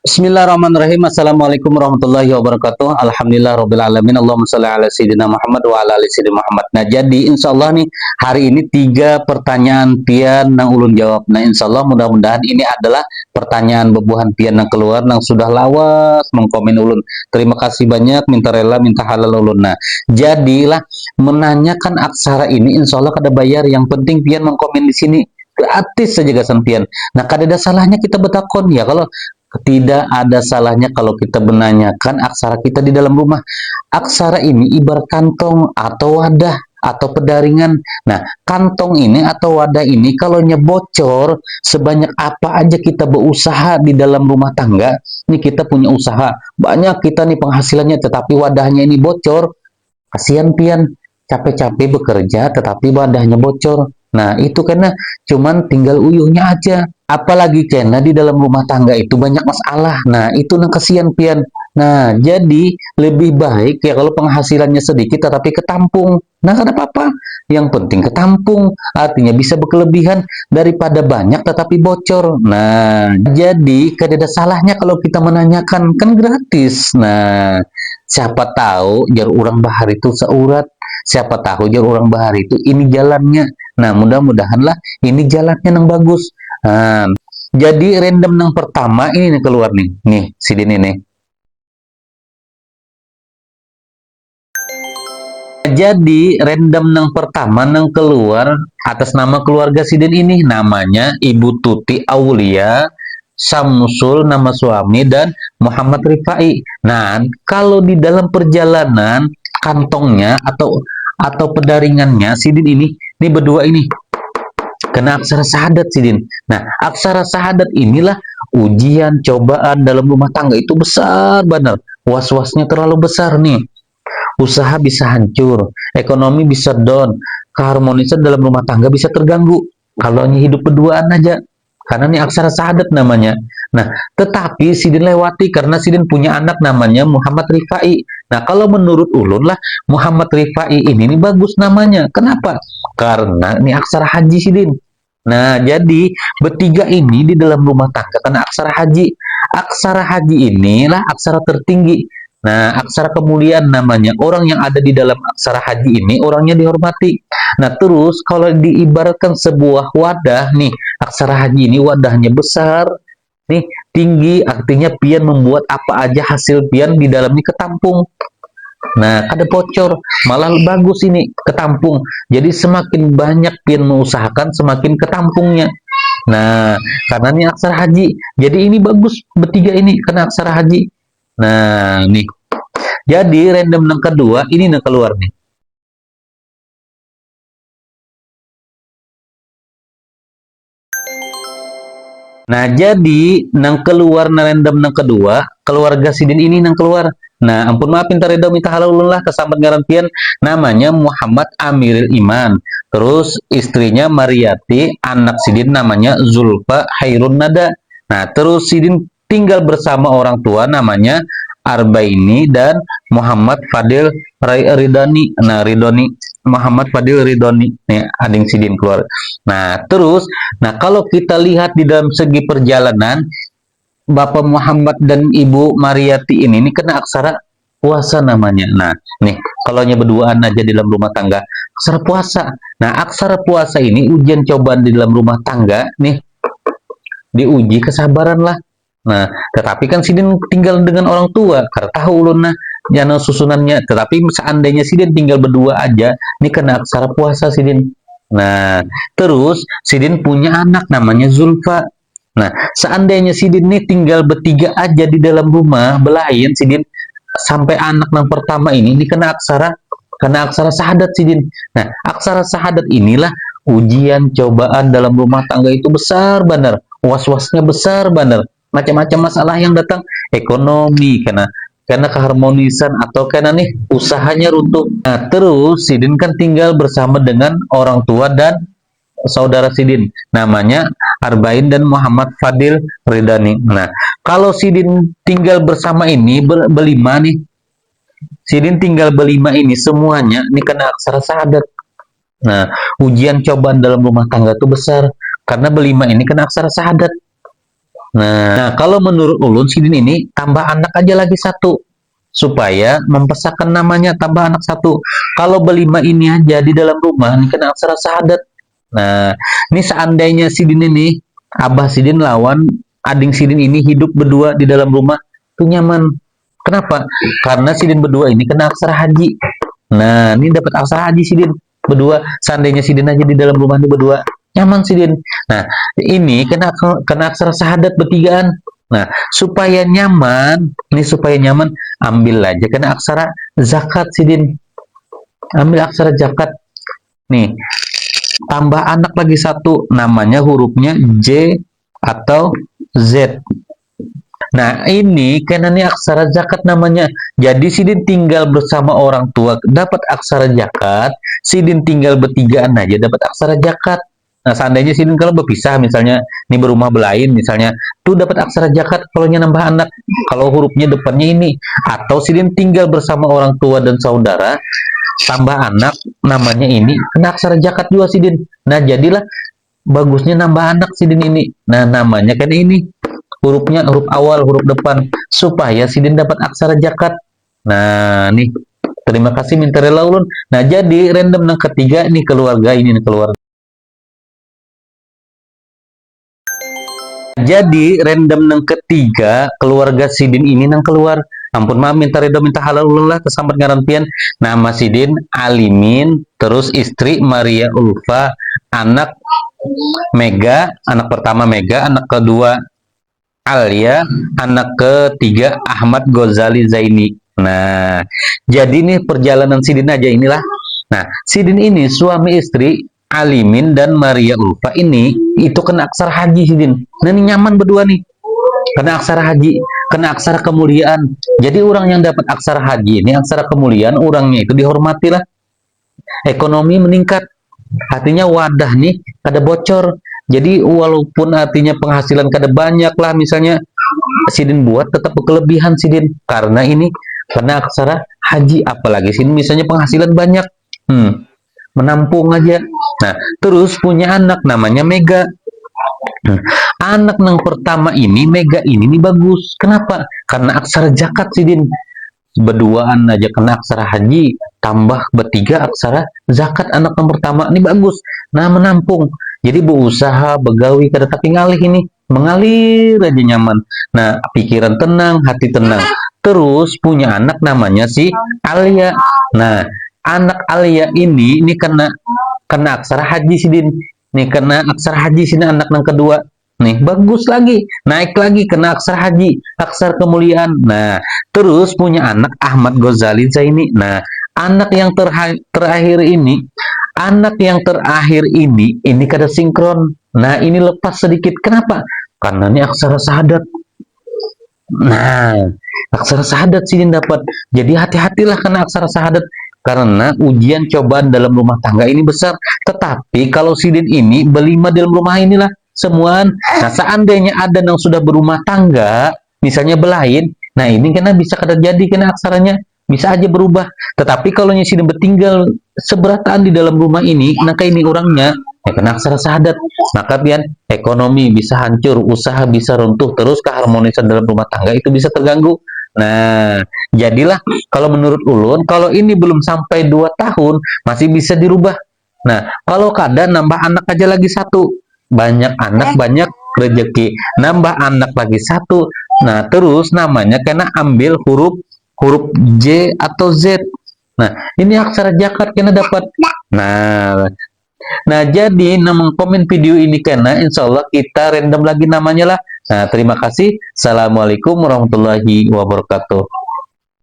Bismillahirrahmanirrahim. Assalamualaikum warahmatullahi wabarakatuh. Alhamdulillah rabbil alamin. Allahumma shalli ala sayyidina Muhammad wa ala ali sayyidina Muhammad. Nah, jadi insyaallah nih hari ini tiga pertanyaan pian nang ulun jawab. Nah, insyaallah mudah-mudahan ini adalah pertanyaan bebuhan pian nang keluar nang sudah lawas mengkomen ulun. Terima kasih banyak, minta rela, minta halal ulun. Nah, jadilah menanyakan aksara ini insyaallah kada bayar. Yang penting pian mengkomen di sini gratis saja gasan pian. Nah, kada ada salahnya kita bertakon ya kalau tidak ada salahnya kalau kita menanyakan aksara kita di dalam rumah. Aksara ini ibarat kantong atau wadah atau pedaringan. Nah, kantong ini atau wadah ini kalau bocor, sebanyak apa aja kita berusaha di dalam rumah tangga, ini kita punya usaha, banyak kita nih penghasilannya, tetapi wadahnya ini bocor, kasihan pian, capek-capek bekerja tetapi wadahnya bocor. Nah, itu karena cuman tinggal uyuhnya aja. Apalagi karena di dalam rumah tangga itu banyak masalah. Nah, itu yang kasihan pian. Nah, jadi lebih baik ya kalau penghasilannya sedikit tetapi ketampung. Nah, kan apa-apa. Yang penting ketampung. Artinya bisa berkelebihan daripada banyak tetapi bocor. Nah, jadi kada ada salahnya kalau kita menanyakan, kan gratis. Nah, siapa tahu jar orang bahar itu seurat. Siapa tahu jar orang bahar itu ini jalannya. Nah, mudah-mudahanlah ini jalannya yang bagus. Nah, jadi random yang pertama ini nih keluar nih. Nih, sidin ini. Jadi random yang pertama yang keluar atas nama keluarga sidin ini namanya Ibu Tuti Aulia Samsul nama suami dan Muhammad Rifai. Nah, kalau di dalam perjalanan kantongnya atau pedaringannya sidin ini berdua ini kena aksara sahadat sidin. Nah, aksara sahadat inilah ujian cobaan dalam rumah tangga itu besar benar. Was-wasnya terlalu besar nih. Usaha bisa hancur, ekonomi bisa down, keharmonisan dalam rumah tangga bisa terganggu. Kalau hanya hidup berduaan aja, karena ini aksara sahadat namanya. Nah, tetapi Sidin lewati karena Sidin punya anak namanya Muhammad Rifai. Nah, kalau menurut ulun lah Muhammad Rifai ini bagus namanya. Kenapa? Karena ini aksara haji Sidin. Nah, jadi bertiga ini di dalam rumah tangga karena aksara haji. Aksara haji inilah aksara tertinggi. Nah, aksara kemuliaan namanya. Orang yang ada di dalam aksara haji ini orangnya dihormati. Nah, terus kalau diibaratkan sebuah wadah nih, aksara haji ini wadahnya besar, nih tinggi, artinya pian membuat apa aja hasil pian di dalamnya ketampung. Nah, ada bocor, malah bagus ini ketampung. Jadi semakin banyak pian mengusahakan, semakin ketampungnya. Nah, karena ini aksara haji, jadi ini bagus bertiga ini kena aksara haji. Nah, nih. Jadi random yang kedua ini yang keluar nih. Nah, jadi nang keluar na random nang kedua, keluarga Sidin ini nang keluar. Nah, ampun maaf minta reda minta halal ulun lah kesambat ngarampian namanya Muhammad Amiril Iman. Terus istrinya Mariati, anak Sidin namanya Zulfa Hairun Nada. Nah, terus Sidin tinggal bersama orang tua namanya Arbaini dan Muhammad Fadil Ridani. Nah, Ridoni Muhammad Fadil Ridoni nih ading Sidin keluar. Nah, terus kalau kita lihat di dalam segi perjalanan Bapak Muhammad dan Ibu Mariati ini kena aksara puasa namanya. Nah, nih kalau berduaan aja di dalam rumah tangga aksara puasa. Nah, aksara puasa ini ujian cobaan di dalam rumah tangga nih diuji kesabaran lah. Nah, tetapi kan Sidin tinggal dengan orang tua, karena tahu ulun nah jana susunannya. Tetapi seandainya Sidin tinggal berdua aja, ini kena aksara puasa Sidin. Nah, terus Sidin punya anak namanya Zulfa. Nah, seandainya Sidin ini tinggal bertiga aja di dalam rumah, belayan Sidin sampai anak yang pertama ini kena aksara sahadat Sidin. Nah, aksara sahadat inilah ujian cobaan dalam rumah tangga itu besar benar, was-wasnya besar benar, macam-macam masalah yang datang, ekonomi karena keharmonisan atau karena nih usahanya runtuh. Nah, terus Sidin kan tinggal bersama dengan orang tua dan saudara Sidin namanya Arbain dan Muhammad Fadil Ridani. Nah, kalau Sidin tinggal bersama ini berlima nih, Sidin tinggal berlima ini semuanya ini kena aksara sahadat. Nah, ujian cobaan dalam rumah tangga itu besar karena berlima ini kena aksara sahadat. Nah, kalau menurut ulun sidin ini tambah anak aja lagi satu supaya membesarkan namanya tambah anak satu. Kalau berlima ini aja di dalam rumah ini kena aksara syahadat. Nah, ini seandainya sidin ini abah sidin lawan ading sidin ini hidup berdua di dalam rumah tuh nyaman. Kenapa? Karena sidin berdua ini kena aksara haji. Nah, ini dapat aksara haji sidin berdua. Seandainya sidin aja di dalam rumah ini berdua nyaman sidin. Nah, ini kena aksara syahadat bertigaan. Nah, supaya nyaman, ini supaya nyaman, ambil aja kena aksara zakat sidin. Ambil aksara zakat. Nih, tambah anak lagi satu, namanya hurufnya J atau Z. Nah, ini karena ini aksara zakat namanya. Jadi sidin tinggal bersama orang tua dapat aksara zakat, sidin tinggal bertigaan aja dapat aksara zakat. Nah, seandainya sidin kalau berpisah misalnya ini berumah belain misalnya, tuh dapat aksara zakat kalau nambah anak. Kalau hurufnya depannya ini atau sidin tinggal bersama orang tua dan saudara tambah anak namanya ini kena aksara zakat juga sidin. Nah, jadilah bagusnya nambah anak sidin ini. Nah, namanya kan ini hurufnya huruf awal, huruf depan supaya sidin dapat aksara zakat. Nah, nih. Terima kasih minta rela ulun. Nah, jadi random yang ketiga nih keluarga ini nih keluarga. Jadi random yang ketiga keluarga sidin ini nang keluar. Ampun maaf minta reda minta halal ulun lah kesambat ngarampian. Nama sidin Alimin, terus istri Maria Ulfa, anak Mega, anak pertama Mega, anak kedua Alia, anak ketiga Ahmad Ghazali Zaini. Nah, jadi nih perjalanan sidin aja inilah. Nah, sidin ini suami istri Alimin dan Maria Ulfa ini itu kena aksara haji sidin. Nah, ini nyaman berdua nih. Kena aksara haji, kena aksara kemuliaan. Jadi orang yang dapat aksara haji ini aksara kemuliaan, orangnya itu dihormati lah. Ekonomi meningkat. Artinya wadah nih kada bocor. Jadi walaupun artinya penghasilan kada banyak lah misalnya sidin buat tetap berkelebihan sidin karena ini karena aksara haji apalagi sidin misalnya penghasilan banyak menampung aja. Nah, terus punya anak namanya Mega. Anak yang pertama ini Mega ini bagus. Kenapa? Karena aksara zakat sidin. Berduaan aja kena aksara haji, tambah bertiga aksara zakat anak yang pertama ini bagus. Nah, menampung. Jadi berusaha, begawi, kada tapi ngalih ini. Mengalir aja nyaman. Nah, pikiran tenang, hati tenang. Terus punya anak namanya si Alia. Nah, anak Alia ini kena aksara haji sidin. Nih kena aksara haji sini anak yang kedua. Nih bagus lagi, naik lagi kena aksara haji, aksara kemuliaan. Nah, terus punya anak Ahmad Ghazali Zaini. Nah, anak yang terakhir ini, ini kada sinkron. Nah, ini lepas sedikit. Kenapa? Karena ini aksara syahadat. Nah, aksara syahadat sidin dapat. Jadi hati-hatilah kena aksara syahadat. Karena ujian cobaan dalam rumah tangga ini besar. Tetapi kalau sidin ini berlima dalam rumah inilah semuaan. Nah, seandainya ada yang sudah berumah tangga, misalnya belain, nah ini kena bisa terjadi kena aksaranya bisa aja berubah. Tetapi kalau sidin bertinggal seberataan di dalam rumah ini, maka ini orangnya ya kena aksara syahadat. Maka pian ekonomi bisa hancur, usaha bisa runtuh, terus keharmonisan dalam rumah tangga itu bisa terganggu. Nah, jadilah kalau menurut ulun, kalau ini belum sampai 2 tahun, masih bisa dirubah. Nah, kalau kada nambah anak aja lagi satu. Banyak anak, banyak rezeki. Nambah anak lagi satu. Nah, terus namanya kena ambil huruf J atau Z. Nah, ini aksara zakat kena dapat. Nah, jadi nama komen video ini kena, insya Allah kita random lagi namanya lah. Nah, terima kasih. Assalamualaikum warahmatullahi wabarakatuh.